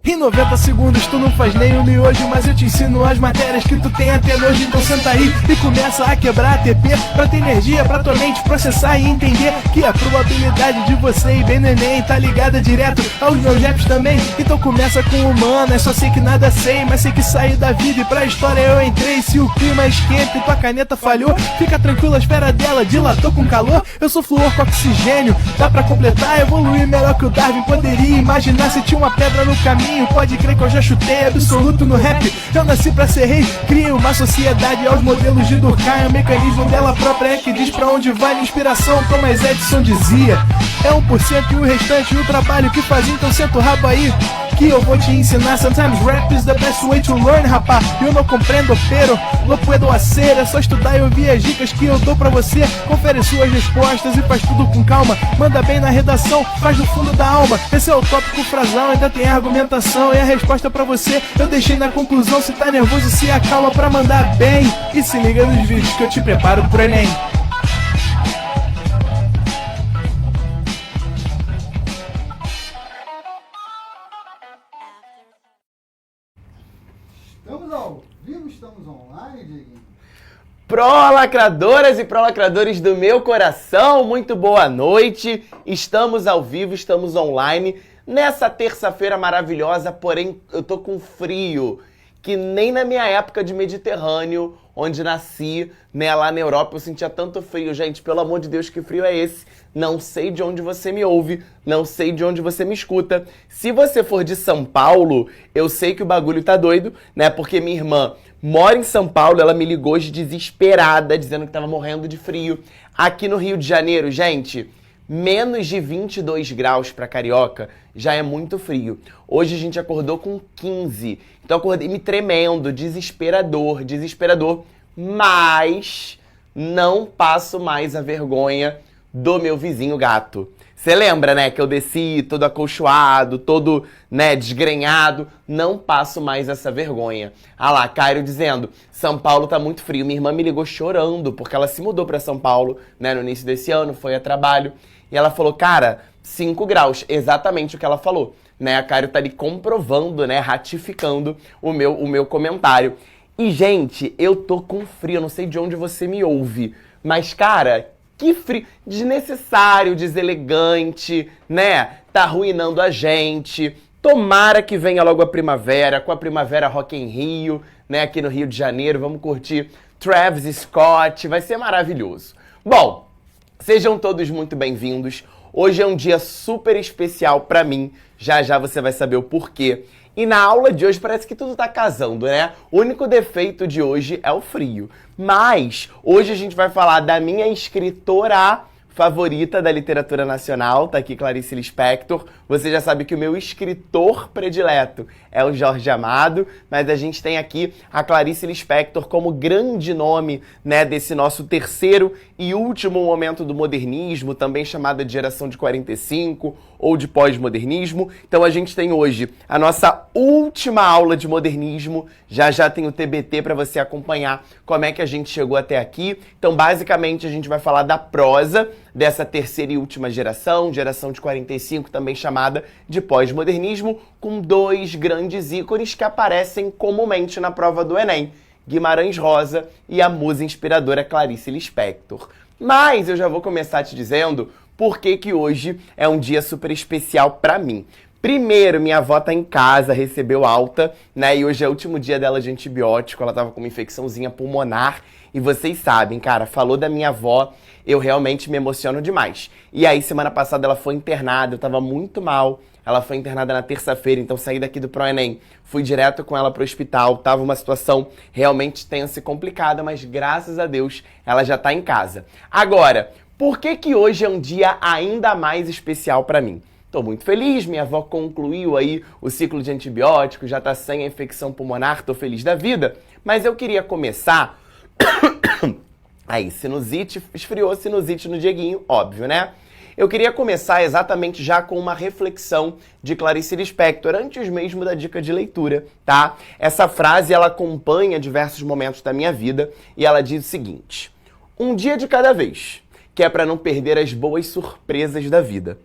Em 90 segundos tu não faz nem um miojo, mas eu te ensino as matérias que tu tem até nojo. Então senta aí e começa a quebrar ATP pra ter energia, pra tua mente processar e entender que a probabilidade de você ir bem no Enem tá ligada direto aos meus raps também. Então começa com humano, só sei que nada sei, mas sei que saí da vida e pra história eu entrei. Se o clima esquenta e tua caneta falhou, fica tranquilo, a esfera dela dilatou com calor. Eu sou flúor com oxigênio, dá pra completar, evoluir melhor que o Darwin poderia imaginar. Se tinha uma pedra no caminho, pode crer que eu já chutei absoluto no rap. Eu nasci pra ser rei, criei uma sociedade aos modelos de Durkheim. O mecanismo dela própria é que diz pra onde vai minha inspiração. Thomas Edison dizia, é 1% e o restante o trabalho que fazia. Então senta o rabo aí que eu vou te ensinar. Sometimes rap is the best way to learn, rapá. Eu não compreendo, pero não puedo hacer. É só estudar e ouvir as dicas que eu dou pra você. Confere suas respostas e faz tudo com calma. Manda bem na redação, faz do fundo da alma. Esse é o tópico frasal, ainda tem argumentação. E a resposta pra você eu deixei na conclusão. Se tá nervoso, se acalma pra mandar bem. E se liga nos vídeos que eu te preparo pro Enem. Estamos ao vivo, estamos online, Dieguinho. Pró-lacradoras e pró-lacradores do meu coração, muito boa noite. Estamos ao vivo, estamos online nessa terça-feira maravilhosa, porém eu tô com frio, que nem na minha época de Mediterrâneo, onde nasci, né, lá na Europa, eu sentia tanto frio. Gente, pelo amor de Deus, que frio é esse? Não sei de onde você me ouve, não sei de onde você me escuta. Se você for de São Paulo, eu sei que o bagulho tá doido, né, porque minha irmã mora em São Paulo, ela me ligou hoje desesperada, dizendo que tava morrendo de frio. Aqui no Rio de Janeiro, gente, menos de 22 graus pra carioca já é muito frio. Hoje a gente acordou com 15, então eu acordei me tremendo, desesperador, mas não passo mais a vergonha do meu vizinho gato. Você lembra, né, que eu desci todo acolchoado, todo, né, desgrenhado? Não passo mais essa vergonha. Ah lá, Cairo dizendo, São Paulo tá muito frio. Minha irmã me ligou chorando, porque ela se mudou pra São Paulo, né, no início desse ano, foi a trabalho. E ela falou, cara, 5 graus, exatamente o que ela falou. Né, a Cairo tá ali comprovando, né, ratificando o meu comentário. E, gente, eu tô com frio, eu não sei de onde você me ouve, mas, cara, que frio, desnecessário, deselegante, né? Tá arruinando a gente. Tomara que venha logo a primavera, com a primavera Rock in Rio, né? Aqui no Rio de Janeiro, vamos curtir Travis Scott, vai ser maravilhoso. Bom, sejam todos muito bem-vindos. Hoje é um dia super especial pra mim, já já você vai saber o porquê. E na aula de hoje parece que tudo tá casando, né? O único defeito de hoje é o frio. Mas hoje a gente vai falar da minha escritora favorita da literatura nacional, tá aqui Clarice Lispector. Você já sabe que o meu escritor predileto é o Jorge Amado, mas a gente tem aqui a Clarice Lispector como grande nome, né, desse nosso terceiro e último momento do modernismo, também chamada de geração de 45 ou de pós-modernismo. Então a gente tem hoje a nossa última aula de modernismo, já já tem o TBT para você acompanhar como é que a gente chegou até aqui. Então basicamente a gente vai falar da prosa dessa terceira e última geração, geração de 45, também chamada de pós-modernismo, com dois grandes ícones que aparecem comumente na prova do Enem, Guimarães Rosa e a musa inspiradora Clarice Lispector. Mas eu já vou começar te dizendo por que hoje é um dia super especial para mim. Primeiro, minha avó tá em casa, recebeu alta, né? E hoje é o último dia dela de antibiótico, ela tava com uma infecçãozinha pulmonar. E vocês sabem, cara, falou da minha avó, eu realmente me emociono demais. E aí, semana passada ela foi internada, eu tava muito mal. Ela foi internada na terça-feira, então saí daqui do ProEnem, fui direto com ela pro hospital, tava uma situação realmente tensa e complicada, mas graças a Deus ela já tá em casa. Agora, por que hoje é um dia ainda mais especial pra mim? Tô muito feliz, minha avó concluiu aí o ciclo de antibióticos, já tá sem a infecção pulmonar, tô feliz da vida, mas eu queria começar... Aí, sinusite, esfriou sinusite no Dieguinho, óbvio, né? Eu queria começar exatamente já com uma reflexão de Clarice Lispector, antes mesmo da dica de leitura, tá? Essa frase, ela acompanha diversos momentos da minha vida e ela diz o seguinte: um dia de cada vez, que é para não perder as boas surpresas da vida.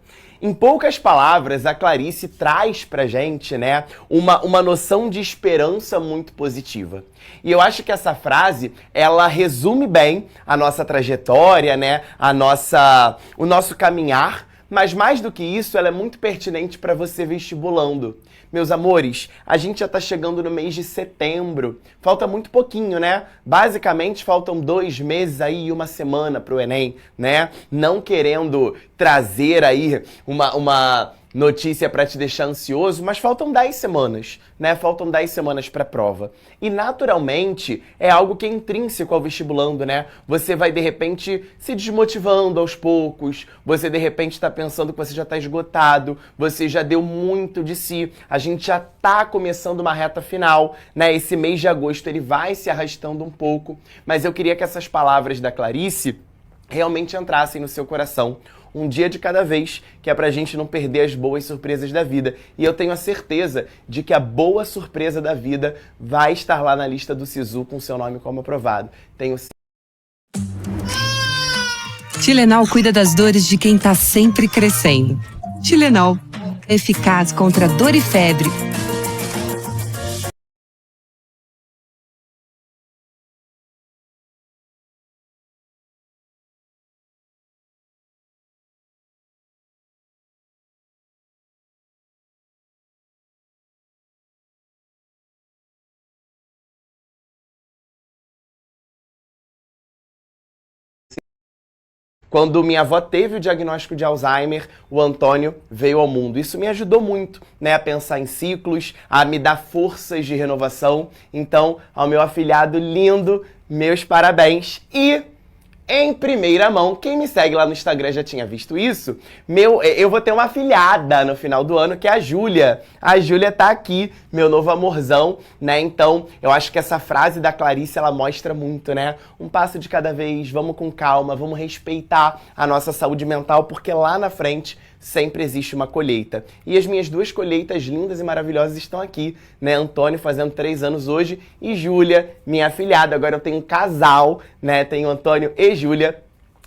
Em poucas palavras, a Clarice traz pra gente, né, uma noção de esperança muito positiva. E eu acho que essa frase, ela resume bem a nossa trajetória, né, o nosso caminhar, mas mais do que isso, ela é muito pertinente para você vestibulando. Meus amores, a gente já tá chegando no mês de setembro. Falta muito pouquinho, né? Basicamente, faltam 2 meses aí e 1 semana pro Enem, né? Não querendo trazer aí uma notícia para te deixar ansioso, mas faltam 10 semanas, né? Faltam 10 semanas para a prova. E naturalmente é algo que é intrínseco ao vestibulando, né? Você vai de repente se desmotivando aos poucos, você de repente está pensando que você já está esgotado, você já deu muito de si, a gente já está começando uma reta final, né? Esse mês de agosto ele vai se arrastando um pouco, mas eu queria que essas palavras da Clarice realmente entrassem no seu coração. Um dia de cada vez, que é pra gente não perder as boas surpresas da vida. E eu tenho a certeza de que a boa surpresa da vida vai estar lá na lista do Sisu com seu nome como aprovado. Tenho... Tilenol cuida das dores de quem tá sempre crescendo. Tilenol, eficaz contra dor e febre. Quando minha avó teve o diagnóstico de Alzheimer, o Antônio veio ao mundo. Isso me ajudou muito, né, a pensar em ciclos, a me dar forças de renovação. Então, ao meu afilhado lindo, meus parabéns. E, em primeira mão, quem me segue lá no Instagram já tinha visto isso, eu vou ter uma afilhada no final do ano, que é a Júlia. A Júlia tá aqui, meu novo amorzão, né? Então, eu acho que essa frase da Clarice, ela mostra muito, né? Um passo de cada vez, vamos com calma, vamos respeitar a nossa saúde mental, porque lá na frente sempre existe uma colheita. E as minhas 2 colheitas lindas e maravilhosas estão aqui, né? Antônio fazendo 3 anos hoje e Júlia, minha afilhada. Agora eu tenho um casal, né? Tenho Antônio e Júlia.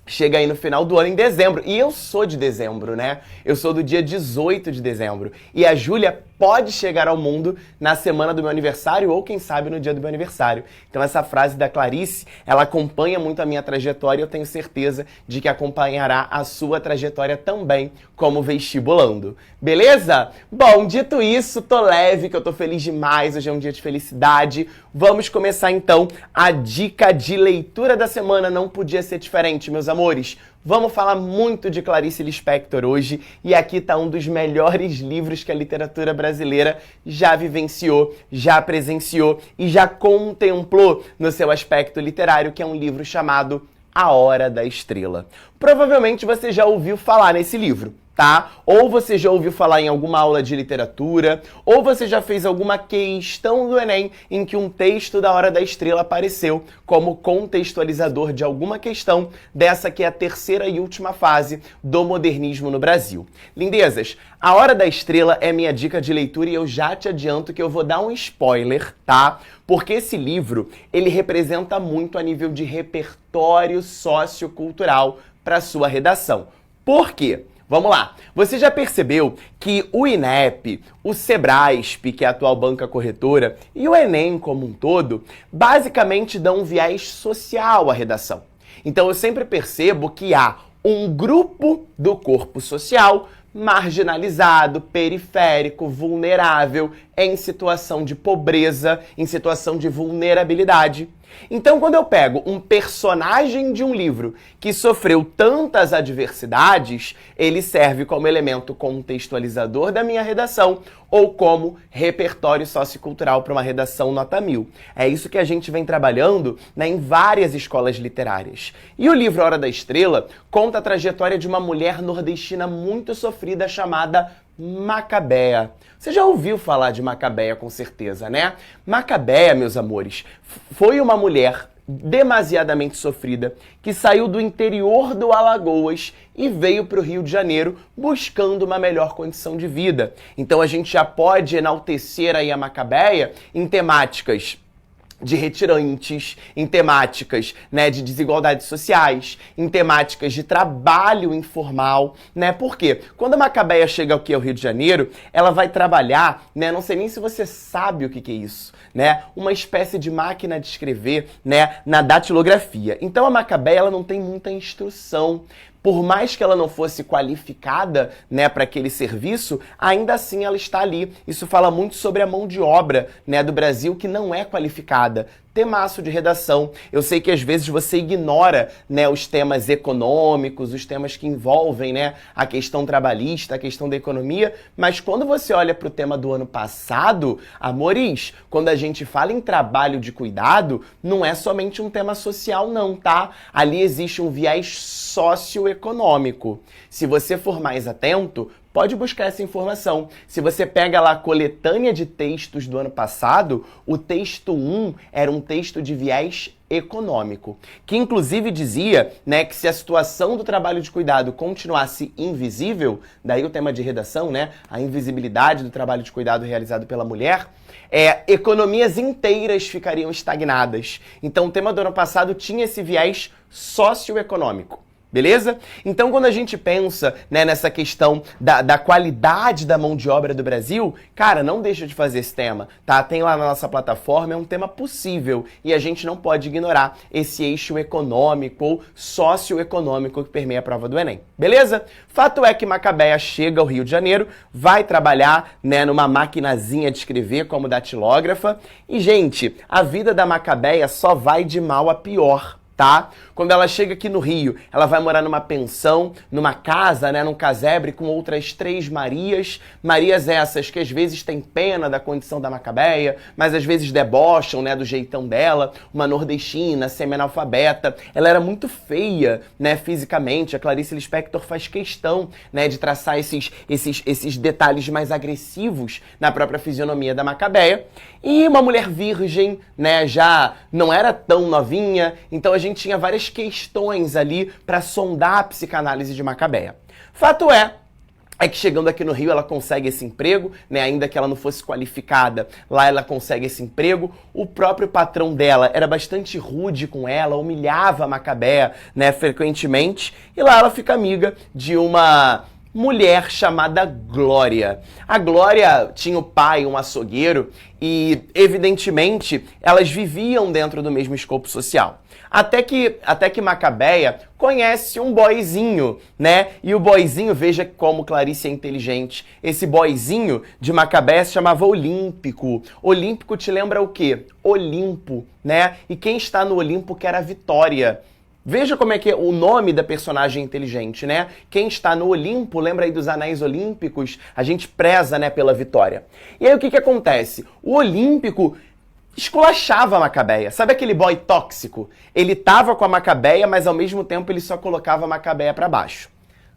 Chega aí no final do ano, em dezembro. E eu sou de dezembro, né? Eu sou do dia 18 de dezembro. E a Júlia pode chegar ao mundo na semana do meu aniversário ou, quem sabe, no dia do meu aniversário. Então essa frase da Clarice, ela acompanha muito a minha trajetória e eu tenho certeza de que acompanhará a sua trajetória também como vestibulando. Beleza? Bom, dito isso, tô leve, que eu tô feliz demais. Hoje é um dia de felicidade. Vamos começar então a dica de leitura da semana. Não podia ser diferente, meus amores. Vamos falar muito de Clarice Lispector hoje e aqui está um dos melhores livros que a literatura brasileira já vivenciou, já presenciou e já contemplou no seu aspecto literário, que é um livro chamado A Hora da Estrela. Provavelmente você já ouviu falar nesse livro, tá? Ou você já ouviu falar em alguma aula de literatura, ou você já fez alguma questão do Enem em que um texto da Hora da Estrela apareceu como contextualizador de alguma questão dessa que é a terceira e última fase do modernismo no Brasil. Lindezas, A Hora da Estrela é minha dica de leitura e eu já te adianto que eu vou dar um spoiler, tá? Porque esse livro, ele representa muito a nível de repertório sociocultural para sua redação. Por quê? Vamos lá. Você já percebeu que o INEP, o Sebrasp, que é a atual banca corretora, e o Enem como um todo, basicamente dão um viés social à redação. Então eu sempre percebo que há um grupo do corpo social marginalizado, periférico, vulnerável, em situação de pobreza, em situação de vulnerabilidade. Então, quando eu pego um personagem de um livro que sofreu tantas adversidades, ele serve como elemento contextualizador da minha redação ou como repertório sociocultural para uma redação nota 1000. É isso que a gente vem trabalhando, né, em várias escolas literárias. E o livro A Hora da Estrela conta a trajetória de uma mulher nordestina muito sofrida chamada Macabea. Você já ouviu falar de Macabea, com certeza, né? Macabea, meus amores, foi uma mulher demasiadamente sofrida, que saiu do interior do Alagoas e veio para o Rio de Janeiro buscando uma melhor condição de vida. Então a gente já pode enaltecer aí a Macabeia em temáticas de retirantes, em temáticas, né, de desigualdades sociais, em temáticas de trabalho informal, né? Por quê? Quando a Macabeia chega aqui ao Rio de Janeiro, ela vai trabalhar, né, não sei nem se você sabe o que é isso, né? Uma espécie de máquina de escrever, né, na datilografia. Então a Macabeia, ela não tem muita instrução. Por mais que ela não fosse qualificada, né, para aquele serviço, ainda assim ela está ali. Isso fala muito sobre a mão de obra, né, do Brasil que não é qualificada. Temaço de redação. Eu sei que às vezes você ignora, né, os temas econômicos, os temas que envolvem, né, a questão trabalhista, a questão da economia, mas quando você olha para o tema do ano passado, amores, quando a gente fala em trabalho de cuidado, não é somente um tema social não, tá? Ali existe um viés socioeconômico. Se você for mais atento, pode buscar essa informação. Se você pega lá a coletânea de textos do ano passado, o texto 1 era um texto de viés econômico, que inclusive dizia, né, que se a situação do trabalho de cuidado continuasse invisível, daí o tema de redação, né, a invisibilidade do trabalho de cuidado realizado pela mulher, economias inteiras ficariam estagnadas. Então o tema do ano passado tinha esse viés socioeconômico. Beleza? Então, quando a gente pensa, né, nessa questão da qualidade da mão de obra do Brasil, cara, não deixa de fazer esse tema, tá? Tem lá na nossa plataforma, é um tema possível e a gente não pode ignorar esse eixo econômico ou socioeconômico que permeia a prova do Enem. Beleza? Fato é que Macabeia chega ao Rio de Janeiro, vai trabalhar, né, numa maquinazinha de escrever como datilógrafa e, gente, a vida da Macabeia só vai de mal a pior. Tá? Quando ela chega aqui no Rio, ela vai morar numa pensão, numa casa, né, num casebre com outras 3 Marias. Marias essas que às vezes têm pena da condição da Macabeia, mas às vezes debocham, né, do jeitão dela. Uma nordestina, semi-analfabeta. Ela era muito feia, né, fisicamente. A Clarice Lispector faz questão, né, de traçar esses detalhes mais agressivos na própria fisionomia da Macabeia. E uma mulher virgem, né, já não era tão novinha, então a gente tinha várias questões ali para sondar a psicanálise de Macabeia. Fato é que chegando aqui no Rio ela consegue esse emprego, né? Ainda que ela não fosse qualificada, lá ela consegue esse emprego. O próprio patrão dela era bastante rude com ela, humilhava a Macabeia, né, frequentemente, e lá ela fica amiga de uma mulher chamada Glória. A Glória tinha o pai, um açougueiro, e, evidentemente, elas viviam dentro do mesmo escopo social. Até que Macabeia conhece um boyzinho, né? E o boyzinho, veja como Clarice é inteligente. Esse boyzinho de Macabeia se chamava Olímpico. Olímpico te lembra o quê? Olimpo, né? E quem está no Olimpo quer a vitória. Veja como é que é o nome da personagem inteligente, né? Quem está no Olimpo, lembra aí dos anéis olímpicos? A gente preza, né, pela vitória. E aí o que acontece? O Olímpico esculachava a Macabeia. Sabe aquele boy tóxico? Ele tava com a Macabeia, mas ao mesmo tempo ele só colocava a Macabeia para baixo.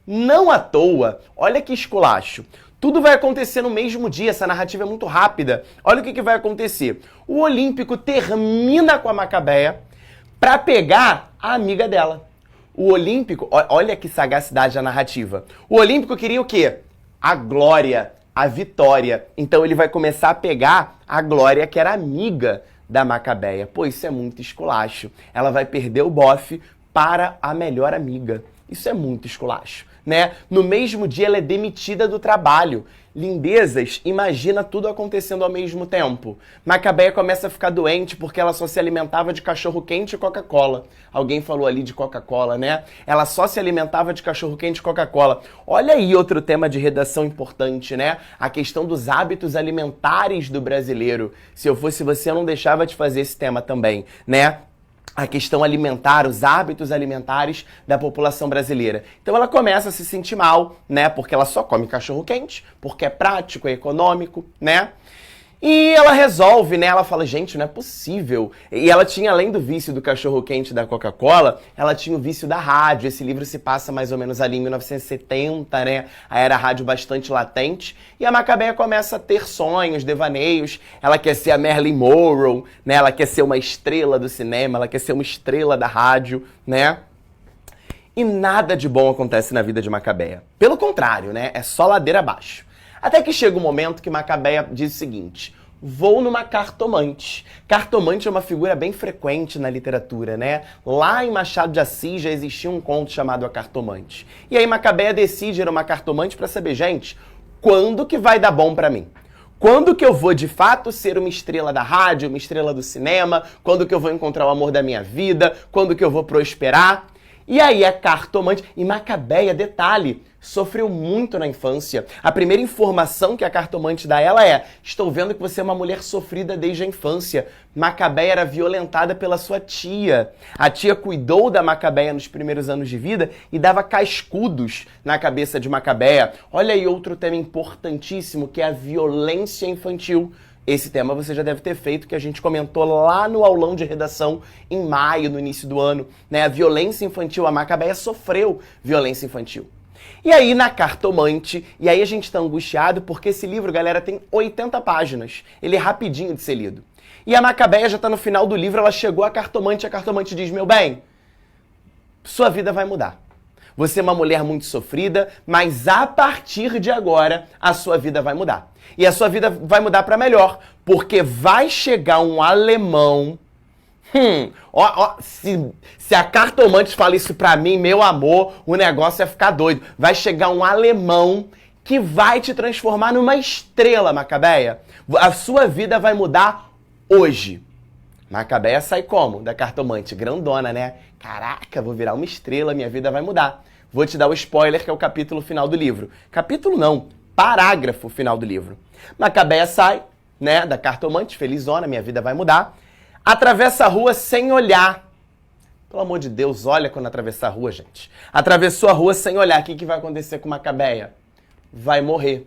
Não à toa, olha que esculacho. Tudo vai acontecer no mesmo dia, essa narrativa é muito rápida. Olha o que vai acontecer. O Olímpico termina com a Macabeia para pegar a amiga dela. O Olímpico, olha que sagacidade da narrativa. O Olímpico queria o quê? A glória, a vitória. Então ele vai começar a pegar a Glória, que era amiga da Macabeia. Pô, isso é muito esculacho. Ela vai perder o bofe para a melhor amiga. Isso é muito esculacho, né? No mesmo dia ela é demitida do trabalho. Lindezas, imagina tudo acontecendo ao mesmo tempo. Macabeia começa a ficar doente porque ela só se alimentava de cachorro-quente e Coca-Cola. Alguém falou ali de Coca-Cola, né? Ela só se alimentava de cachorro-quente e Coca-Cola. Olha aí outro tema de redação importante, né? A questão dos hábitos alimentares do brasileiro. Se eu fosse você, eu não deixava de fazer esse tema também, né? A questão alimentar, os hábitos alimentares da população brasileira. Então ela começa a se sentir mal, né? Porque ela só come cachorro-quente, porque é prático, é econômico, né? E ela resolve, né? Ela fala, gente, não é possível. E ela tinha, além do vício do cachorro-quente da Coca-Cola, ela tinha o vício da rádio. Esse livro se passa mais ou menos ali em 1970, né? Aí era a rádio bastante latente. E a Macabeia começa a ter sonhos, devaneios. Ela quer ser a Marilyn Monroe, né? Ela quer ser uma estrela do cinema, ela quer ser uma estrela da rádio, né? E nada de bom acontece na vida de Macabeia. Pelo contrário, né? É só ladeira abaixo. Até que chega um momento que Macabeia diz o seguinte: vou numa cartomante. Cartomante é uma figura bem frequente na literatura, né? Lá em Machado de Assis já existia um conto chamado A Cartomante. E aí Macabeia decide ir numa cartomante para saber, gente, quando que vai dar bom para mim? Quando que eu vou, de fato, ser uma estrela da rádio, uma estrela do cinema? Quando que eu vou encontrar o amor da minha vida? Quando que eu vou prosperar? E aí a cartomante... E Macabeia, detalhe, sofreu muito na infância. A primeira informação que a cartomante dá a ela é: estou vendo que você é uma mulher sofrida desde a infância. Macabeia era violentada pela sua tia. A tia cuidou da Macabeia nos primeiros anos de vida e dava cascudos na cabeça de Macabeia. Olha aí outro tema importantíssimo, que é a violência infantil. Esse tema você já deve ter feito, que a gente comentou lá no aulão de redação em maio, no início do ano, né? A violência infantil, a Macabeia sofreu violência infantil. E aí, na cartomante, e aí a gente tá angustiado porque esse livro, galera, tem 80 páginas. Ele é rapidinho de ser lido. E a Macabeia já tá no final do livro, ela chegou à cartomante, a cartomante diz: meu bem, sua vida vai mudar. Você é uma mulher muito sofrida, mas a partir de agora, a sua vida vai mudar. E a sua vida vai mudar para melhor, porque vai chegar um alemão... se a cartomante fala isso pra mim, meu amor, o negócio é ficar doido. Vai chegar um alemão que vai te transformar numa estrela, Macabeia. A sua vida vai mudar hoje. Macabeia sai como? Da cartomante grandona, né? Caraca, vou virar uma estrela, minha vida vai mudar. Vou te dar o spoiler, que é o capítulo final do livro. Capítulo não, parágrafo final do livro. Macabeia sai, né, da cartomante, felizona, minha vida vai mudar. Atravessa a rua sem olhar. Pelo amor de Deus, olha quando atravessar a rua, gente. Atravessou a rua sem olhar. O que vai acontecer com Macabeia? Vai morrer.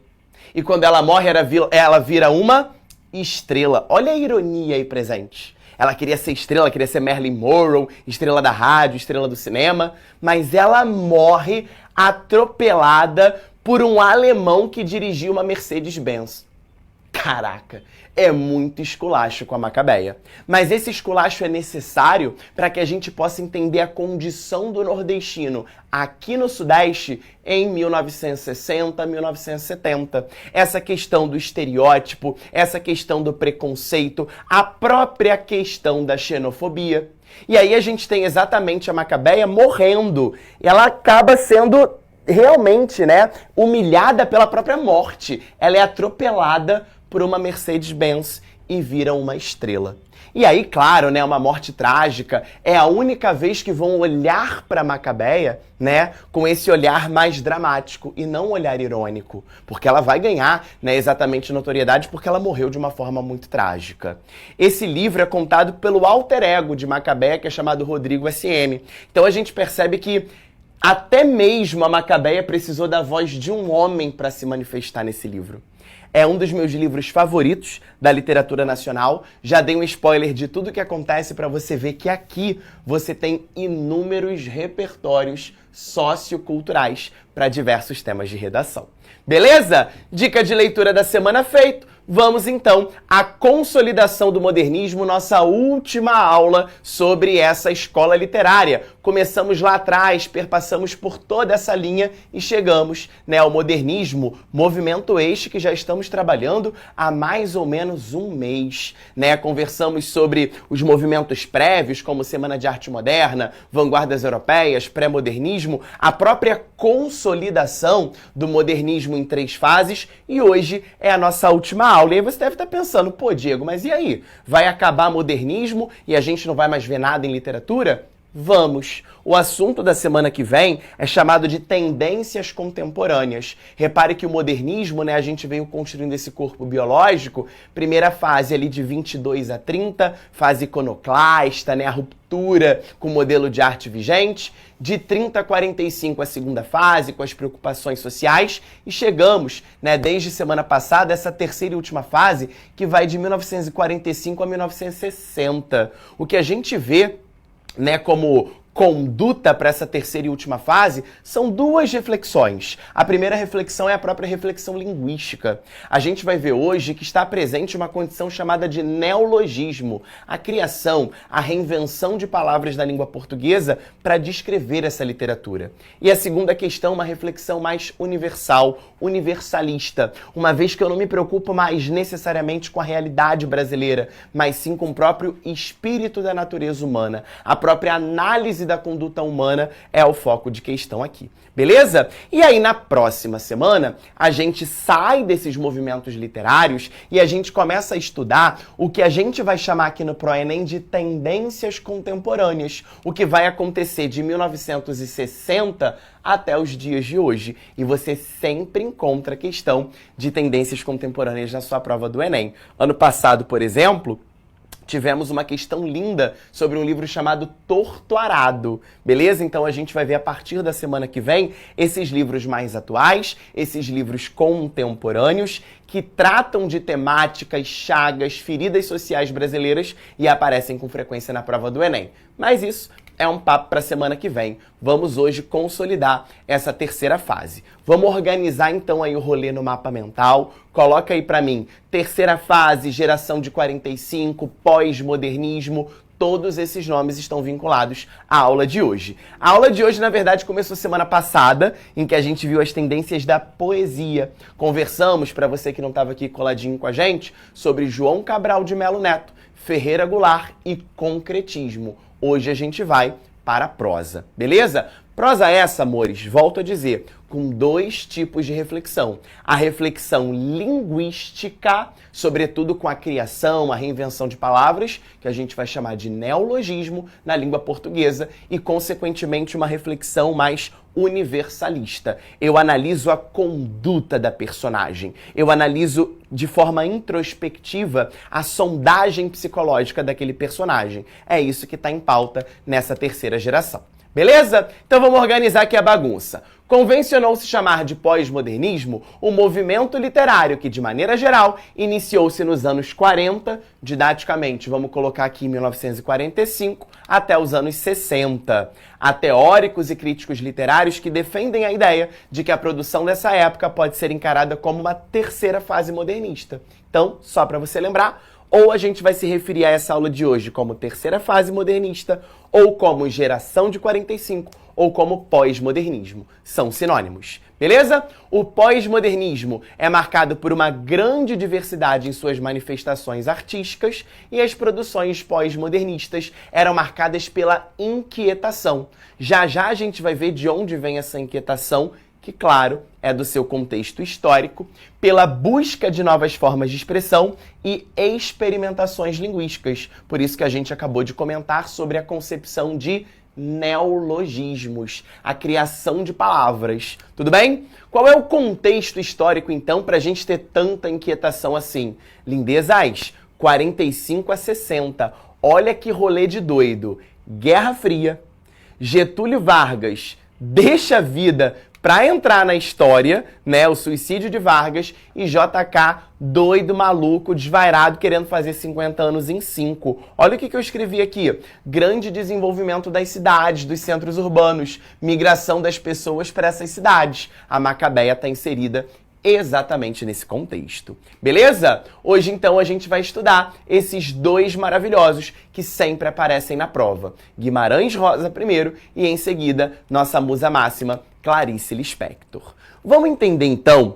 E quando ela morre, ela vira uma estrela. Olha a ironia aí presente. Ela queria ser estrela, queria ser Marilyn Monroe, estrela da rádio, estrela do cinema, mas ela morre atropelada por um alemão que dirigia uma Mercedes-Benz. Caraca, é muito esculacho com a Macabeia. Mas esse esculacho é necessário para que a gente possa entender a condição do nordestino aqui no Sudeste em 1960, 1970. Essa questão do estereótipo, essa questão do preconceito, a própria questão da xenofobia. E aí a gente tem exatamente a Macabeia morrendo. Ela acaba sendo realmente, né, humilhada pela própria morte. Ela é atropelada por uma Mercedes-Benz e vira uma estrela. E aí, claro, né, uma morte trágica. É a única vez que vão olhar para Macabeia, né, com esse olhar mais dramático e não um olhar irônico, porque ela vai ganhar, né, exatamente notoriedade porque ela morreu de uma forma muito trágica. Esse livro é contado pelo alter ego de Macabeia, que é chamado Rodrigo SM. Então a gente percebe que até mesmo a Macabeia precisou da voz de um homem para se manifestar nesse livro. É um dos meus livros favoritos da literatura nacional. Já dei um spoiler de tudo que acontece para você ver que aqui você tem inúmeros repertórios socioculturais para diversos temas de redação. Beleza? Dica de leitura da semana feito. Vamos então à consolidação do modernismo, nossa última aula sobre essa escola literária. Começamos lá atrás, perpassamos por toda essa linha e chegamos, né, ao modernismo, movimento este que já estamos trabalhando há mais ou menos um mês, né? Conversamos sobre os movimentos prévios, como Semana de Arte Moderna, vanguardas europeias, pré-modernismo, a própria consolidação do modernismo em 3 fases, e hoje é a nossa última aula. E aí você deve estar pensando: pô, Diego, mas e aí? Vai acabar modernismo e a gente não vai mais ver nada em literatura? Vamos! O assunto da semana que vem é chamado de tendências contemporâneas. Repare que o modernismo, né, a gente veio construindo esse corpo biológico, primeira fase ali de 22 a 30, fase iconoclasta, né, a ruptura com o modelo de arte vigente, de 30 a 45 a segunda fase, com as preocupações sociais, e chegamos, né, desde semana passada, essa terceira e última fase, que vai de 1945 a 1960. O que a gente vê, né, como conduta para essa terceira e última fase são duas reflexões. A primeira reflexão é a própria reflexão linguística. A gente vai ver hoje que está presente uma condição chamada de neologismo, a criação, a reinvenção de palavras da língua portuguesa para descrever essa literatura. E a segunda questão, uma reflexão mais universal, universalista, uma vez que eu não me preocupo mais necessariamente com a realidade brasileira, mas sim com o próprio espírito da natureza humana, a própria análise da conduta humana é o foco de questão aqui, beleza? E aí na próxima semana a gente sai desses movimentos literários e a gente começa a estudar o que a gente vai chamar aqui no ProEnem de tendências contemporâneas, o que vai acontecer de 1960 até os dias de hoje. E você sempre encontra a questão de tendências contemporâneas na sua prova do Enem. Ano passado, por exemplo, tivemos uma questão linda sobre um livro chamado Torto Arado, beleza? Então a gente vai ver a partir da semana que vem esses livros mais atuais, esses livros contemporâneos que tratam de temáticas, chagas, feridas sociais brasileiras e aparecem com frequência na prova do Enem. Mas isso é um papo para a semana que vem. Vamos hoje consolidar essa terceira fase. Vamos organizar então aí o rolê no mapa mental. Coloca aí para mim, terceira fase, geração de 45, pós-modernismo. Todos esses nomes estão vinculados à aula de hoje. A aula de hoje, na verdade, começou semana passada, em que a gente viu as tendências da poesia. Conversamos, para você que não estava aqui coladinho com a gente, sobre João Cabral de Melo Neto, Ferreira Goulart e concretismo. Hoje a gente vai para a prosa, beleza? Prosa essa, amores, volto a dizer, com dois tipos de reflexão. A reflexão linguística, sobretudo com a criação, a reinvenção de palavras, que a gente vai chamar de neologismo na língua portuguesa, e, consequentemente, uma reflexão mais universalista. Eu analiso a conduta da personagem. Eu analiso de forma introspectiva a sondagem psicológica daquele personagem. É isso que está em pauta nessa terceira geração. Beleza? Então vamos organizar aqui a bagunça. Convencionou-se chamar de pós-modernismo o movimento literário que, de maneira geral, iniciou-se nos anos 40, didaticamente, vamos colocar aqui 1945, até os anos 60. Há teóricos e críticos literários que defendem a ideia de que a produção dessa época pode ser encarada como uma terceira fase modernista. Então, só para você lembrar, ou a gente vai se referir a essa aula de hoje como terceira fase modernista, ou como geração de 45, ou como pós-modernismo. São sinônimos, beleza? O pós-modernismo é marcado por uma grande diversidade em suas manifestações artísticas e as produções pós-modernistas eram marcadas pela inquietação. Já já a gente vai ver de onde vem essa inquietação, que, claro, é do seu contexto histórico, pela busca de novas formas de expressão e experimentações linguísticas. Por isso que a gente acabou de comentar sobre a concepção de neologismos, a criação de palavras. Tudo bem? Qual é o contexto histórico, então, para a gente ter tanta inquietação assim? Lindezas, 45 a 60. Olha que rolê de doido. Guerra Fria, Getúlio Vargas deixa a vida para entrar na história, né, o suicídio de Vargas, e JK, doido, maluco, desvairado, querendo fazer 50 anos em 5. Olha o que eu escrevi aqui. Grande desenvolvimento das cidades, dos centros urbanos, migração das pessoas para essas cidades. A Macabeia está inserida exatamente nesse contexto. Beleza? Hoje, então, a gente vai estudar esses dois maravilhosos que sempre aparecem na prova. Guimarães Rosa primeiro e, em seguida, nossa musa máxima, Clarice Lispector. Vamos entender, então,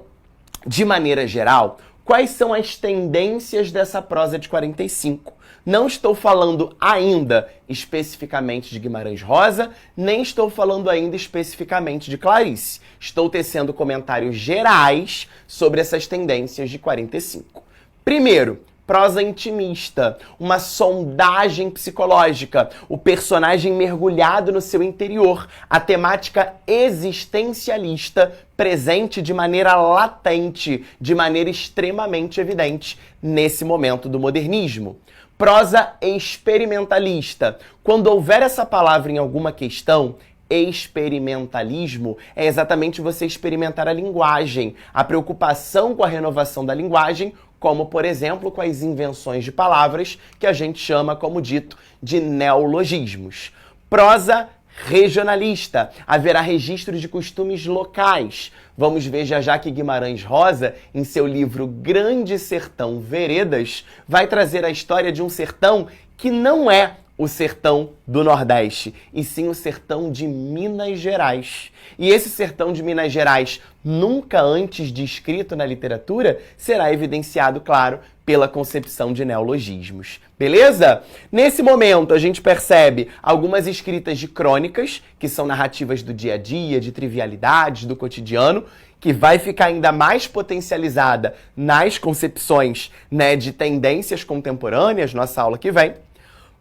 de maneira geral, quais são as tendências dessa prosa de 45. Não estou falando ainda especificamente de Guimarães Rosa, nem estou falando ainda especificamente de Clarice. Estou tecendo comentários gerais sobre essas tendências de 45. Primeiro, prosa intimista, uma sondagem psicológica, o personagem mergulhado no seu interior, a temática existencialista presente de maneira latente, de maneira extremamente evidente nesse momento do modernismo. Prosa experimentalista. Quando houver essa palavra em alguma questão, experimentalismo é exatamente você experimentar a linguagem, a preocupação com a renovação da linguagem, como, por exemplo, com as invenções de palavras que a gente chama, como dito, de neologismos. Prosa regionalista. Haverá registro de costumes locais. Vamos ver já que Guimarães Rosa, em seu livro Grande Sertão Veredas, vai trazer a história de um sertão que não é o sertão do Nordeste, e sim o sertão de Minas Gerais. E esse sertão de Minas Gerais, nunca antes descrito na literatura, será evidenciado, claro, pela concepção de neologismos. Beleza? Nesse momento, a gente percebe algumas escritas de crônicas, que são narrativas do dia a dia, de trivialidades, do cotidiano, que vai ficar ainda mais potencializada nas concepções, né, de tendências contemporâneas, nossa aula que vem.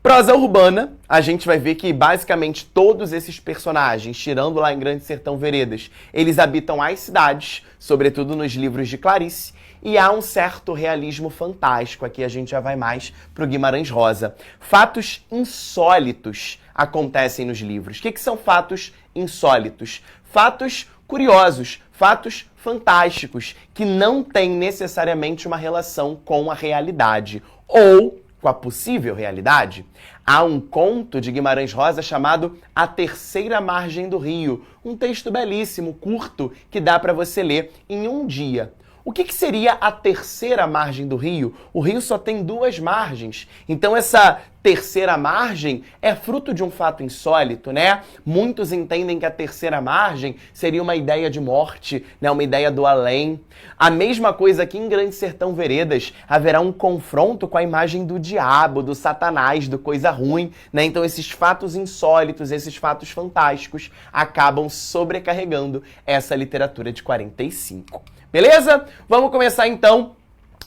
Prosa urbana, a gente vai ver que basicamente todos esses personagens, tirando lá em Grande Sertão Veredas, eles habitam as cidades, sobretudo nos livros de Clarice, e há um certo realismo fantástico. Aqui a gente já vai mais para o Guimarães Rosa. Fatos insólitos acontecem nos livros. O que são fatos insólitos? Fatos curiosos, fatos fantásticos, que não têm necessariamente uma relação com a realidade, ou com a possível realidade. Há um conto de Guimarães Rosa chamado A Terceira Margem do Rio, um texto belíssimo, curto, que dá para você ler em um dia. O que seria a terceira margem do rio? O rio só tem duas margens, então essa terceira margem é fruto de um fato insólito, né? Muitos entendem que a terceira margem seria uma ideia de morte, né? Uma ideia do além. A mesma coisa aqui em Grande Sertão Veredas, haverá um confronto com a imagem do diabo, do satanás, do coisa ruim, né? Então esses fatos insólitos, esses fatos fantásticos acabam sobrecarregando essa literatura de 45. Beleza? Vamos começar então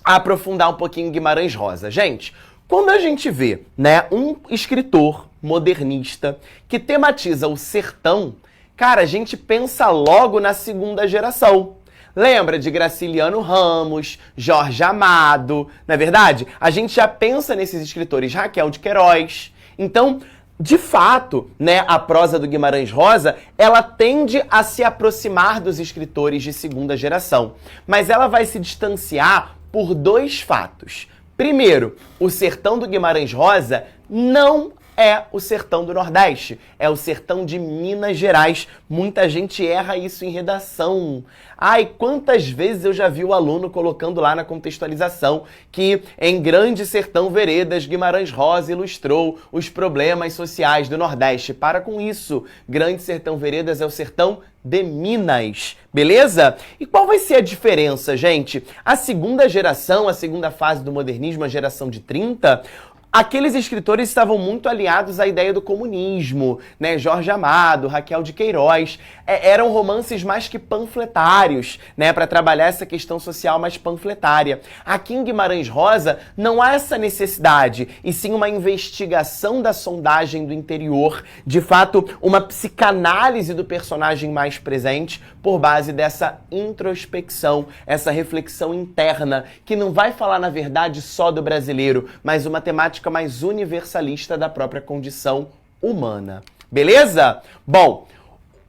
a aprofundar um pouquinho Guimarães Rosa. Gente, quando a gente vê, né, um escritor modernista que tematiza o sertão, cara, a gente pensa logo na segunda geração. Lembra de Graciliano Ramos, Jorge Amado, não é verdade? A gente já pensa nesses escritores, Raquel de Queiroz. Então, de fato, né, a prosa do Guimarães Rosa, ela tende a se aproximar dos escritores de segunda geração, mas ela vai se distanciar por dois fatos. Primeiro, o sertão do Guimarães Rosa não é o sertão do Nordeste, é o sertão de Minas Gerais. Muita gente erra isso em redação. Ai, quantas vezes eu já vi o aluno colocando lá na contextualização que em Grande Sertão Veredas, Guimarães Rosa ilustrou os problemas sociais do Nordeste. Para com isso, Grande Sertão Veredas é o sertão de Minas, beleza? E qual vai ser a diferença, gente? A segunda geração, a segunda fase do modernismo, a geração de 30... aqueles escritores estavam muito alinhados à ideia do comunismo, né? Jorge Amado, Raquel de Queiroz, eram romances mais que panfletários, né? Para trabalhar essa questão social mais panfletária. Aqui em Guimarães Rosa não há essa necessidade, e sim uma investigação da sondagem do interior, de fato, uma psicanálise do personagem mais presente por base dessa introspecção, essa reflexão interna, que não vai falar, na verdade, só do brasileiro, mas uma temática mais universalista da própria condição humana. Beleza? Bom,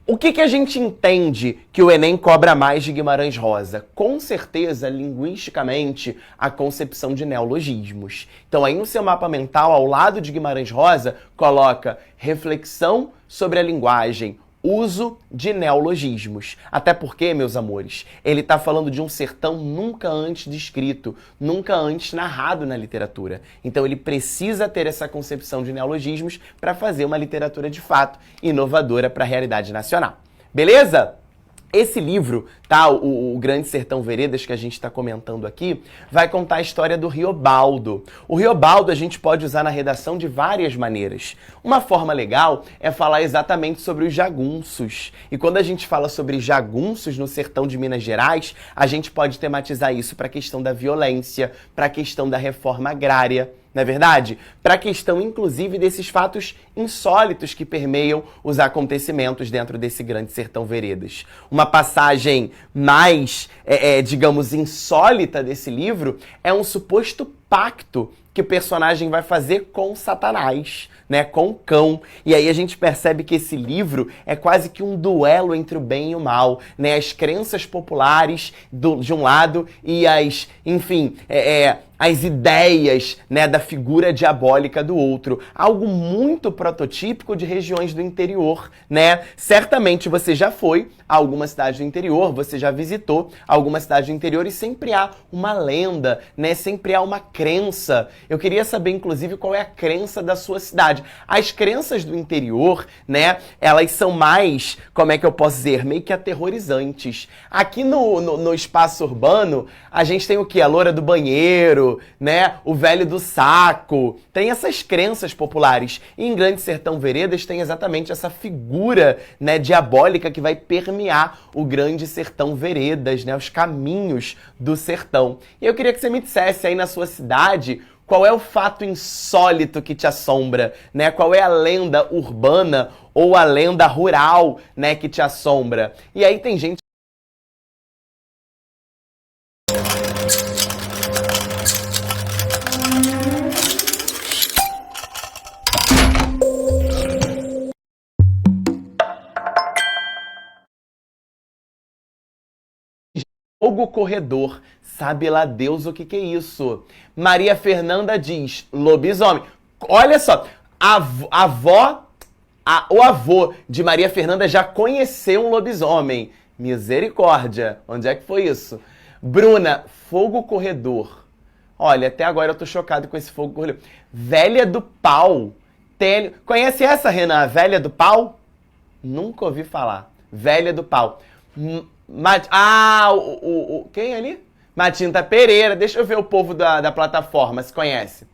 o que a gente entende que o Enem cobra mais de Guimarães Rosa? Com certeza, linguisticamente, a concepção de neologismos. Então, aí no seu mapa mental, ao lado de Guimarães Rosa, coloca reflexão sobre a linguagem, uso de neologismos. Até porque, meus amores, ele está falando de um sertão nunca antes descrito, nunca antes narrado na literatura. Então ele precisa ter essa concepção de neologismos para fazer uma literatura de fato inovadora para a realidade nacional. Beleza? Esse livro, tá, o Grande Sertão Veredas, que a gente está comentando aqui, vai contar a história do Riobaldo. O Riobaldo a gente pode usar na redação de várias maneiras. Uma forma legal é falar exatamente sobre os jagunços. E quando a gente fala sobre jagunços no sertão de Minas Gerais, a gente pode tematizar isso para a questão da violência, para a questão da reforma agrária. Não é verdade? Para a questão, inclusive, desses fatos insólitos que permeiam os acontecimentos dentro desse Grande Sertão Veredas. Uma passagem mais, digamos, insólita desse livro é um suposto pacto que o personagem vai fazer com Satanás, né, com o cão. E aí a gente percebe que esse livro é quase que um duelo entre o bem e o mal, né, as crenças populares de um lado e as, enfim, as ideias, né, da figura diabólica do outro. Algo muito prototípico de regiões do interior, né? Certamente você já foi a alguma cidade do interior, você já visitou alguma cidade do interior e sempre há uma lenda, né? Sempre há uma crença. Eu queria saber, inclusive, qual é a crença da sua cidade. As crenças do interior, né, elas são mais, como é que eu posso dizer, meio que aterrorizantes. Aqui no espaço urbano, a gente tem o quê? A loura do banheiro, né? O velho do saco. Tem essas crenças populares. E em Grande Sertão Veredas tem exatamente essa figura, né, diabólica que vai permear o Grande Sertão Veredas, né? Os caminhos do sertão. E eu queria que você me dissesse aí na sua cidade qual é o fato insólito que te assombra, né? Qual é a lenda urbana ou a lenda rural, né, que te assombra. E aí tem gente fogo corredor. Sabe lá Deus o que é isso? Maria Fernanda diz, lobisomem. Olha só, o avô de Maria Fernanda já conheceu um lobisomem. Misericórdia. Onde é que foi isso? Bruna, fogo corredor. Olha, até agora eu tô chocado com esse fogo corredor. Velha do pau. Conhece essa, Renan? Velha do pau? Nunca ouvi falar. Velha do pau. Quem ali? Matinta Pereira. Deixa eu ver o povo da plataforma, se conhece.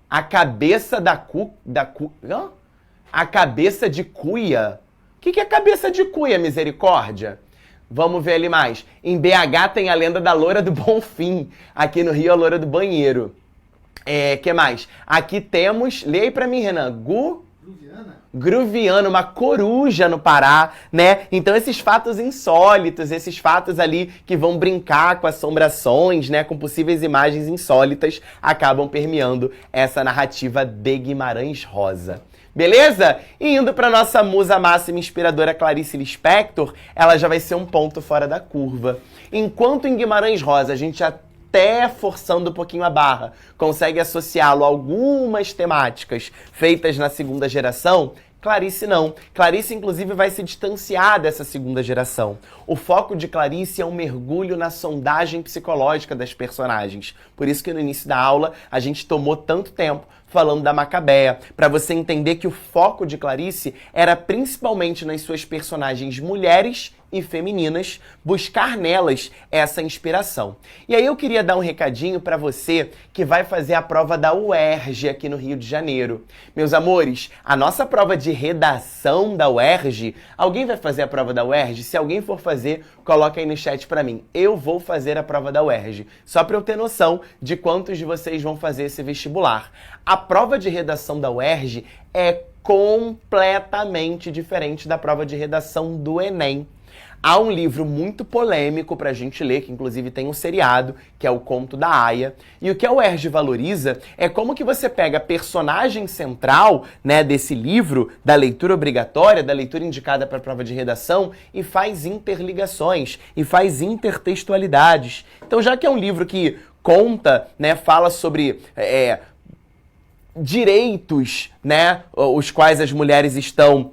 A cabeça A cabeça de cuia. O que é a cabeça de cuia, misericórdia? Vamos ver ali mais. Em BH tem a lenda da loura do Bonfim. Aqui no Rio, a loura do banheiro. Que mais? Aqui temos... Lê aí pra mim, Renan. Gruviana, uma coruja no Pará, né? Então esses fatos insólitos, esses fatos ali que vão brincar com assombrações, né? Com possíveis imagens insólitas, acabam permeando essa narrativa de Guimarães Rosa. Beleza? E indo para nossa musa máxima inspiradora Clarice Lispector, ela já vai ser um ponto fora da curva. Enquanto em Guimarães Rosa a gente até forçando um pouquinho a barra, consegue associá-lo a algumas temáticas feitas na segunda geração, Clarice não. Clarice, inclusive, vai se distanciar dessa segunda geração. O foco de Clarice é um mergulho na sondagem psicológica das personagens. Por isso que no início da aula a gente tomou tanto tempo falando da Macabéa, para você entender que o foco de Clarice era principalmente nas suas personagens mulheres e femininas, buscar nelas essa inspiração. E aí eu queria dar um recadinho para você que vai fazer a prova da UERJ aqui no Rio de Janeiro. Meus amores, a nossa prova de redação da UERJ, alguém vai fazer a prova da UERJ? Se alguém for fazer, coloca aí no chat para mim. Eu vou fazer a prova da UERJ, só para eu ter noção de quantos de vocês vão fazer esse vestibular. A prova de redação da UERJ é completamente diferente da prova de redação do Enem. Há um livro muito polêmico para a gente ler, que inclusive tem um seriado, que é o Conto da Aia. E o que a UERJ valoriza é como que você pega a personagem central, né, desse livro, da leitura obrigatória, da leitura indicada para a prova de redação, e faz interligações, e faz intertextualidades. Então, já que é um livro que conta, né, fala sobre direitos, né, os quais as mulheres estão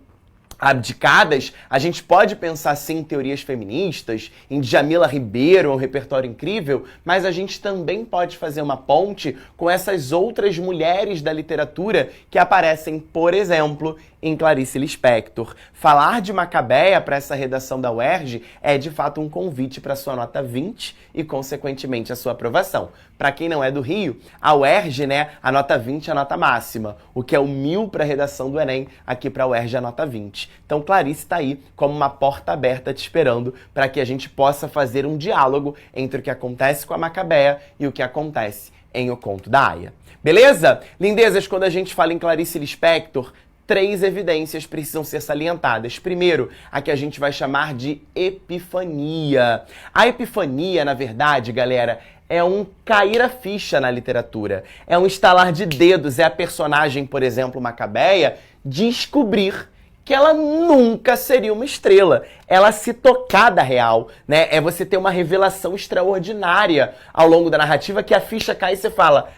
abdicadas, a gente pode pensar sim em teorias feministas, em Djamila Ribeiro, um repertório incrível, mas a gente também pode fazer uma ponte com essas outras mulheres da literatura que aparecem, por exemplo, em Clarice Lispector. Falar de Macabeia para essa redação da UERJ é, de fato, um convite para sua nota 20 e, consequentemente, a sua aprovação. Para quem não é do Rio, a UERJ, né, a nota 20 é a nota máxima, o que é o 1000 para a redação do Enem, aqui para a UERJ é a nota 20. Então, Clarice está aí como uma porta aberta te esperando para que a gente possa fazer um diálogo entre o que acontece com a Macabeia e o que acontece em O Conto da Aia. Beleza? Lindezas, quando a gente fala em Clarice Lispector, 3 evidências precisam ser salientadas. Primeiro, a que a gente vai chamar de epifania. A epifania, na verdade, galera, é um cair a ficha na literatura. É um estalar de dedos. É a personagem, por exemplo, Macabeia, descobrir que ela nunca seria uma estrela. Ela se tocar da real, né? É você ter uma revelação extraordinária ao longo da narrativa que a ficha cai e você fala: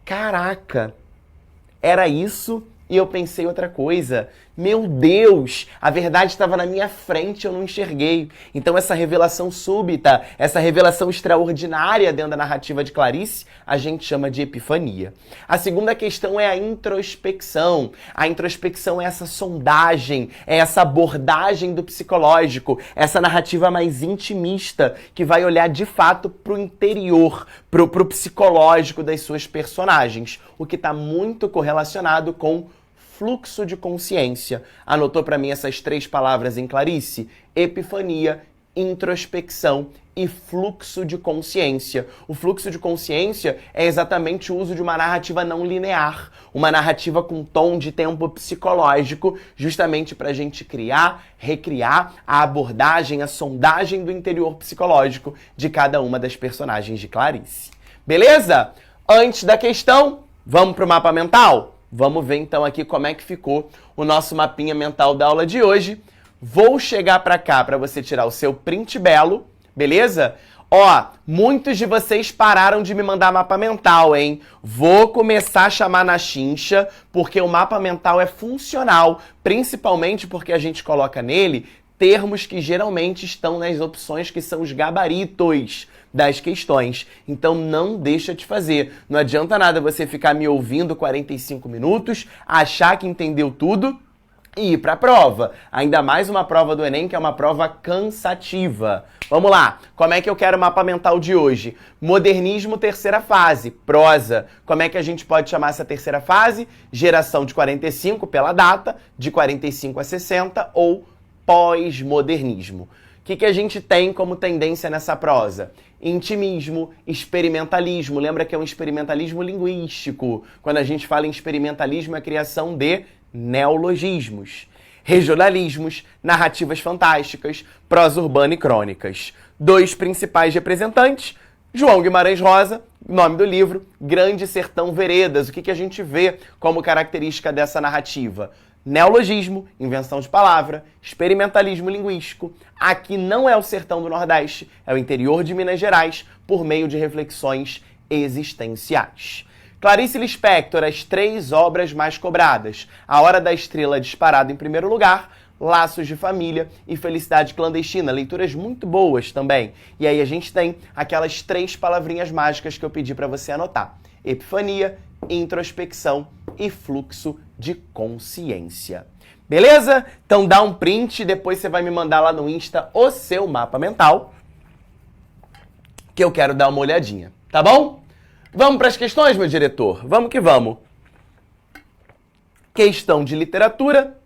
caraca, era isso e eu pensei outra coisa. Meu Deus, a verdade estava na minha frente e eu não enxerguei. Então essa revelação súbita, essa revelação extraordinária dentro da narrativa de Clarice, a gente chama de epifania. A segunda questão é a introspecção. A introspecção é essa sondagem, é essa abordagem do psicológico, essa narrativa mais intimista que vai olhar de fato para o interior, para o psicológico das suas personagens, o que está muito correlacionado com fluxo de consciência. Anotou para mim essas 3 palavras em Clarice? Epifania, introspecção e fluxo de consciência. O fluxo de consciência é exatamente o uso de uma narrativa não linear, uma narrativa com tom de tempo psicológico, justamente para a gente criar, recriar a abordagem, a sondagem do interior psicológico de cada uma das personagens de Clarice. Beleza? Antes da questão, vamos para o mapa mental? Vamos ver então aqui como é que ficou o nosso mapinha mental da aula de hoje. Vou chegar para cá para você tirar o seu print belo, beleza? Ó, muitos de vocês pararam de me mandar mapa mental, hein? Vou começar a chamar na chincha, porque o mapa mental é funcional, principalmente porque a gente coloca nele termos que geralmente estão nas opções que são os gabaritos das questões. Então não deixa de fazer. Não adianta nada você ficar me ouvindo 45 minutos, achar que entendeu tudo e ir para a prova. Ainda mais uma prova do Enem que é uma prova cansativa. Vamos lá. Como é que eu quero o mapa mental de hoje? Modernismo, terceira fase. Prosa. Como é que a gente pode chamar essa terceira fase? Geração de 45 pela data, de 45 a 60 ou pós-modernismo. O que a gente tem como tendência nessa prosa? Intimismo, experimentalismo. Lembra que é um experimentalismo linguístico. Quando a gente fala em experimentalismo, é a criação de neologismos. Regionalismos, narrativas fantásticas, prosa urbana e crônicas. 2 principais representantes, João Guimarães Rosa, nome do livro, Grande Sertão Veredas. O que a gente vê como característica dessa narrativa? Neologismo, invenção de palavra, experimentalismo linguístico. Aqui não é o sertão do Nordeste, é o interior de Minas Gerais, por meio de reflexões existenciais. Clarice Lispector, as 3 obras mais cobradas. A Hora da Estrela, disparado em primeiro lugar, Laços de Família e Felicidade Clandestina. Leituras muito boas também. E aí a gente tem aquelas 3 palavrinhas mágicas que eu pedi para você anotar. Epifania, introspecção e fluxo de consciência. Beleza? Então dá um print e depois você vai me mandar lá no Insta o seu mapa mental, que eu quero dar uma olhadinha, tá bom? Vamos para as questões, meu diretor? Vamos que vamos. Questão de literatura,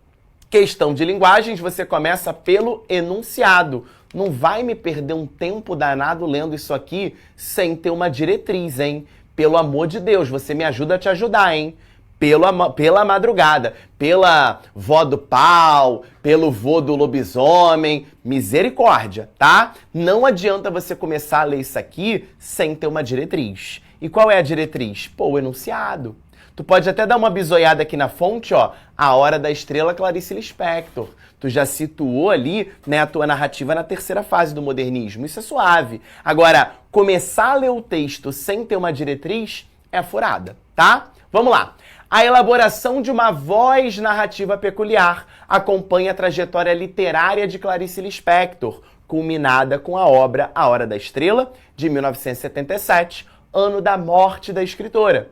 questão de linguagens, você começa pelo enunciado. Não vai me perder um tempo danado lendo isso aqui sem ter uma diretriz, hein? Pelo amor de Deus, você me ajuda a te ajudar, hein? Pela madrugada, pela vó do pau, pelo vô do lobisomem, misericórdia, tá? Não adianta você começar a ler isso aqui sem ter uma diretriz. E qual é a diretriz? Pô, o enunciado. Tu pode até dar uma bisoiada aqui na fonte, ó, A Hora da Estrela, Clarice Lispector. Tu já situou ali, né, a tua narrativa na terceira fase do modernismo. Isso é suave. Agora, começar a ler o texto sem ter uma diretriz é furada, tá? Vamos lá. A elaboração de uma voz narrativa peculiar acompanha a trajetória literária de Clarice Lispector, culminada com a obra A Hora da Estrela, de 1977, ano da morte da escritora.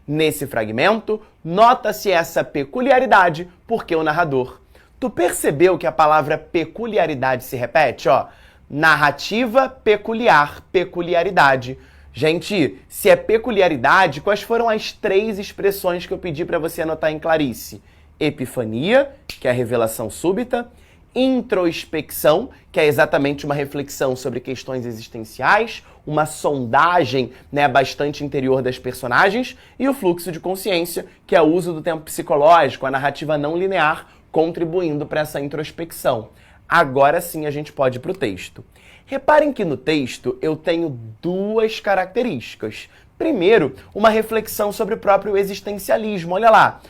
Nesse fragmento, nota-se essa peculiaridade porque o narrador. Tu percebeu que a palavra peculiaridade se repete? Ó, narrativa peculiar, peculiaridade. Gente, se é peculiaridade, quais foram as 3 expressões que eu pedi para você anotar em Clarice? Epifania, que é a revelação súbita. Introspecção, que é exatamente uma reflexão sobre questões existenciais, uma sondagem, né, bastante interior das personagens. E o fluxo de consciência, que é o uso do tempo psicológico, a narrativa não linear, contribuindo para essa introspecção. Agora sim a gente pode ir para o texto. Reparem que no texto eu tenho 2 características. Primeiro, uma reflexão sobre o próprio existencialismo. Olha lá,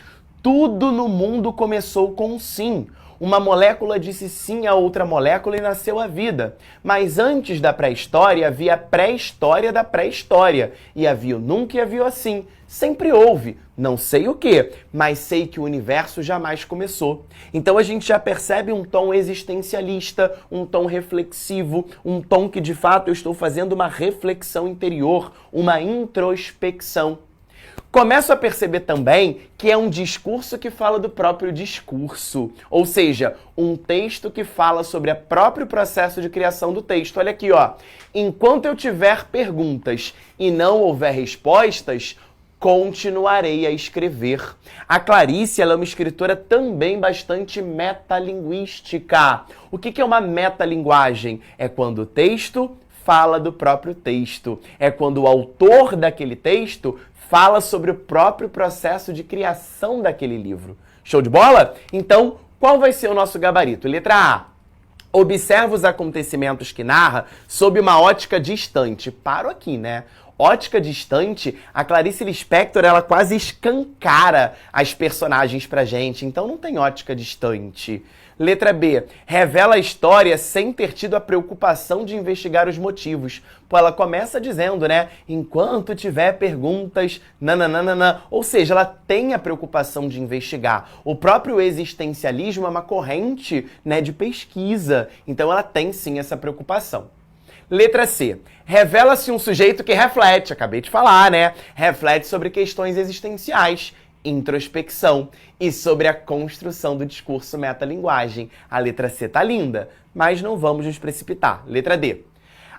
tudo no mundo começou com um sim. Uma molécula disse sim a outra molécula e nasceu a vida. Mas antes da pré-história, havia a pré-história da pré-história. E havia o nunca e havia o assim. Sempre houve. Não sei o quê, mas sei que o universo jamais começou. Então a gente já percebe um tom existencialista, um tom reflexivo, um tom que de fato eu estou fazendo uma reflexão interior, uma introspecção. Começo a perceber também que é um discurso que fala do próprio discurso, ou seja, um texto que fala sobre o próprio processo de criação do texto. Olha aqui, ó. Enquanto eu tiver perguntas e não houver respostas, continuarei a escrever. A Clarice, ela é uma escritora também bastante metalinguística. O que é uma metalinguagem? É quando o texto fala do próprio texto. É quando o autor daquele texto fala sobre o próprio processo de criação daquele livro. Show de bola? Então, qual vai ser o nosso gabarito? Letra A. Observa os acontecimentos que narra sob uma ótica distante. Paro aqui, né? Ótica distante, a Clarice Lispector, ela quase escancara as personagens pra gente, então não tem ótica distante. Letra B, revela a história sem ter tido a preocupação de investigar os motivos. Pô, ela começa dizendo, né, enquanto tiver perguntas, nananana, ou seja, ela tem a preocupação de investigar. O próprio existencialismo é uma corrente, né, de pesquisa, então ela tem sim essa preocupação. Letra C. Revela-se um sujeito que reflete, acabei de falar, né? Reflete sobre questões existenciais, introspecção e sobre a construção do discurso metalinguagem. A letra C tá linda, mas não vamos nos precipitar. Letra D.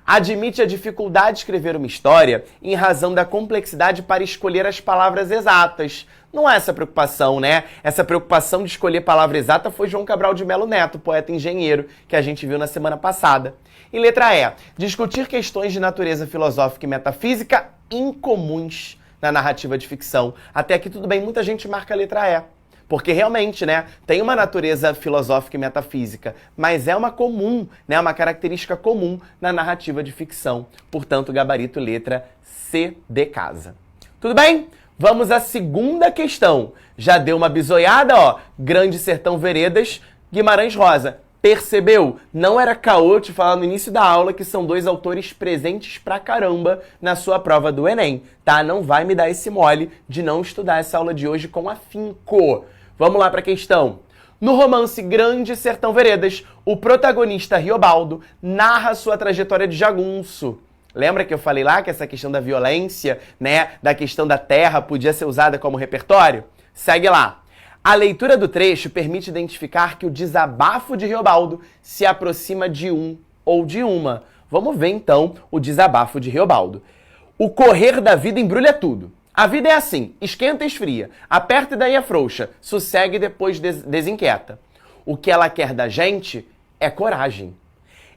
Admite a dificuldade de escrever uma história em razão da complexidade para escolher as palavras exatas. Não é essa preocupação, né? Essa preocupação de escolher palavra exata foi João Cabral de Melo Neto, poeta engenheiro, que a gente viu na semana passada. E letra E. Discutir questões de natureza filosófica e metafísica incomuns na narrativa de ficção. Até aqui tudo bem, muita gente marca a letra E. Porque realmente, né, tem uma natureza filosófica e metafísica, mas é uma comum, né, uma característica comum na narrativa de ficção. Portanto, gabarito letra C de casa. Tudo bem? Vamos à segunda questão. Já deu uma bisoiada, ó. Grande Sertão Veredas, Guimarães Rosa. Percebeu? Não era caô te falar no início da aula que são 2 autores presentes pra caramba na sua prova do Enem, tá? Não vai me dar esse mole de não estudar essa aula de hoje com afinco. Vamos lá pra questão. No romance Grande Sertão Veredas, o protagonista Riobaldo narra sua trajetória de jagunço. Lembra que eu falei lá que essa questão da violência, né, da questão da terra podia ser usada como repertório? Segue lá. A leitura do trecho permite identificar que o desabafo de Riobaldo se aproxima de um ou de uma. Vamos ver então o desabafo de Riobaldo. O correr da vida embrulha tudo. A vida é assim, esquenta e esfria, aperta e daí afrouxa, sossegue e depois desinquieta. O que ela quer da gente é coragem.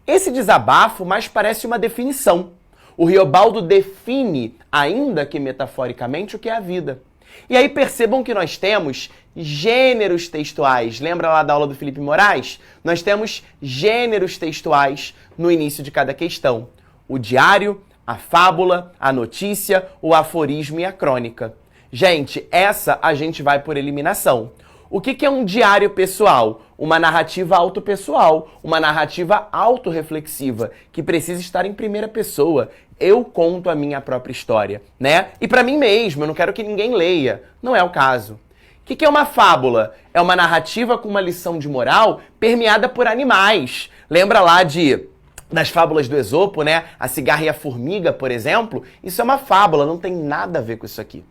Esse desabafo mais parece uma definição. O Riobaldo define, ainda que metaforicamente, o que é a vida. E aí percebam que nós temos gêneros textuais. Lembra lá da aula do Felipe Moraes? Nós temos gêneros textuais no início de cada questão. O diário, a fábula, a notícia, o aforismo e a crônica. Gente, essa a gente vai por eliminação. O que é um diário pessoal? Uma narrativa autopessoal, uma narrativa autorreflexiva, que precisa estar em primeira pessoa. Eu conto a minha própria história, né? E para mim mesmo, eu não quero que ninguém leia. Não é o caso. O que é uma fábula? É uma narrativa com uma lição de moral permeada por animais. Lembra lá das fábulas do Esopo, né? A cigarra e a formiga, por exemplo? Isso é uma fábula, não tem nada a ver com isso aqui.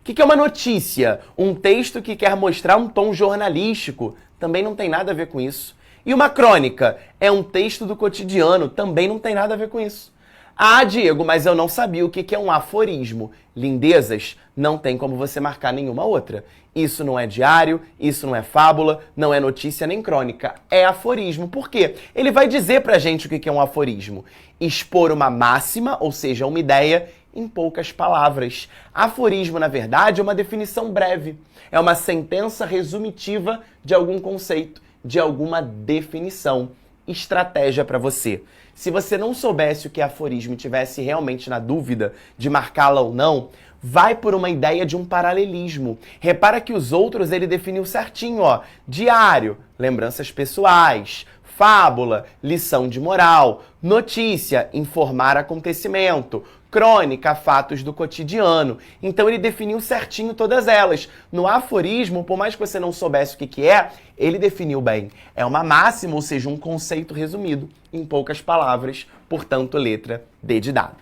O que é uma notícia? Um texto que quer mostrar um tom jornalístico. Também não tem nada a ver com isso. E uma crônica? É um texto do cotidiano. Também não tem nada a ver com isso. Ah, Diego, mas eu não sabia o que é um aforismo. Lindezas, não tem como você marcar nenhuma outra. Isso não é diário, isso não é fábula, não é notícia nem crônica. É aforismo. Por quê? Ele vai dizer pra gente o que é um aforismo. Expor uma máxima, ou seja, uma ideia, em poucas palavras. Aforismo, na verdade, é uma definição breve. É uma sentença resumitiva de algum conceito, de alguma definição. Estratégia para você. Se você não soubesse o que é aforismo e tivesse realmente na dúvida de marcá-la ou não, vai por uma ideia de um paralelismo. Repara que os outros ele definiu certinho, ó. Diário, lembranças pessoais. Fábula, lição de moral. Notícia, informar acontecimento. Crônica, fatos do cotidiano. Então ele definiu certinho todas elas. No aforismo, por mais que você não soubesse o que é, ele definiu bem. É uma máxima, ou seja, um conceito resumido em poucas palavras, portanto, letra D de dado.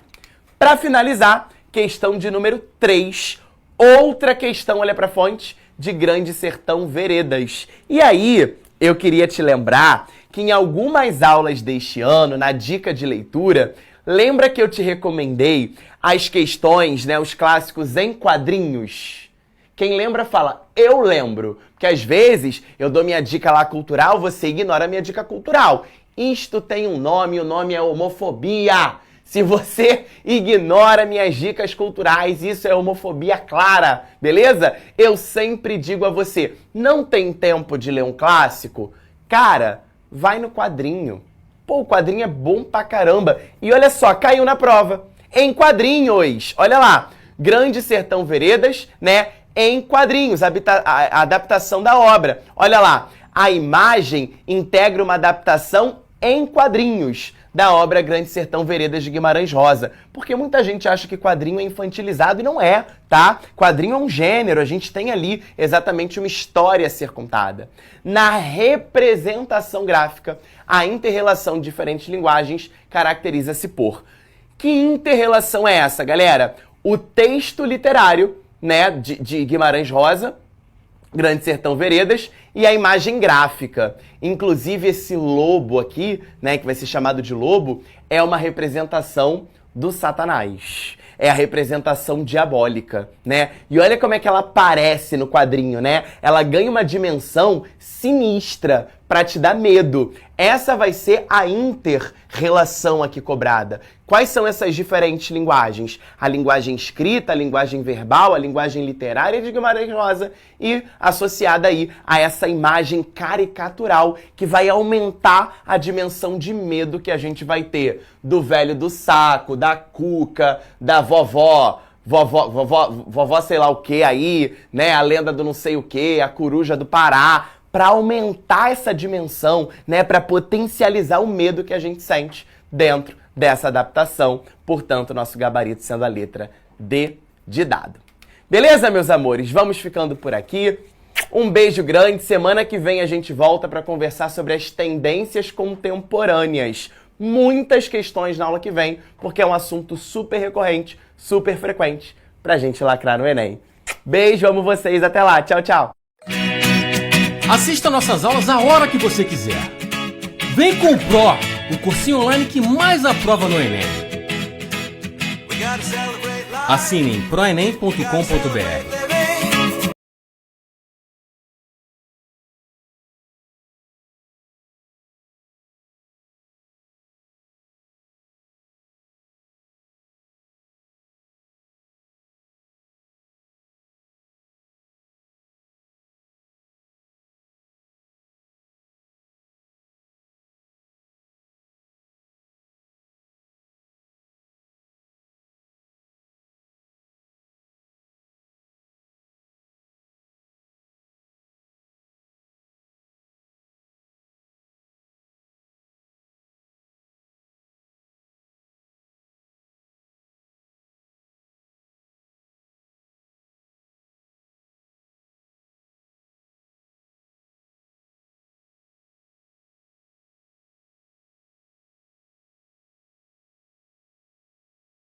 Para finalizar, questão de número 3. Outra questão, olha para a fonte, de Grande Sertão Veredas. E aí, eu queria te lembrar que em algumas aulas deste ano, na dica de leitura, lembra que eu te recomendei as questões, né, os clássicos em quadrinhos? Quem lembra fala, eu lembro. Porque às vezes eu dou minha dica lá cultural, você ignora a minha dica cultural. Isto tem um nome, o nome é homofobia. Se você ignora minhas dicas culturais, isso é homofobia clara, beleza? Eu sempre digo a você, não tem tempo de ler um clássico? Cara, vai no quadrinho. Pô, o quadrinho é bom pra caramba. E olha só, caiu na prova. Em quadrinhos. Olha lá. Grande Sertão Veredas, né? Em quadrinhos. A adaptação da obra. Olha lá. A imagem integra uma adaptação em quadrinhos da obra Grande Sertão Veredas de Guimarães Rosa. Porque muita gente acha que quadrinho é infantilizado e não é, tá? Quadrinho é um gênero, a gente tem ali exatamente uma história a ser contada. Na representação gráfica, a inter-relação de diferentes linguagens caracteriza-se por... Que inter-relação é essa, galera? O texto literário, né, de Guimarães Rosa, Grande Sertão Veredas, e a imagem gráfica. Inclusive esse lobo aqui, né, que vai ser chamado de lobo, é uma representação do Satanás. É a representação diabólica, né? E olha como é que ela aparece no quadrinho, né? Ela ganha uma dimensão sinistra para te dar medo. Essa vai ser a inter-relação aqui cobrada. Quais são essas diferentes linguagens? A linguagem escrita, a linguagem verbal, a linguagem literária de Guimarães Rosa e associada aí a essa imagem caricatural que vai aumentar a dimensão de medo que a gente vai ter do velho do saco, da cuca, da vovó sei lá o que aí, né? A lenda do não sei o que, a coruja do Pará, para aumentar essa dimensão, né? Para potencializar o medo que a gente sente dentro dessa adaptação. Portanto, nosso gabarito sendo a letra D de dado. Beleza, meus amores? Vamos ficando por aqui. Um beijo grande. Semana que vem a gente volta para conversar sobre as tendências contemporâneas. Muitas questões na aula que vem, porque é um assunto super recorrente, super frequente, pra gente lacrar no Enem. Beijo, amo vocês, até lá, tchau, tchau. Assista nossas aulas a hora que você quiser. Vem com o Pro, o cursinho online que mais aprova no Enem. Assine em proenem.com.br.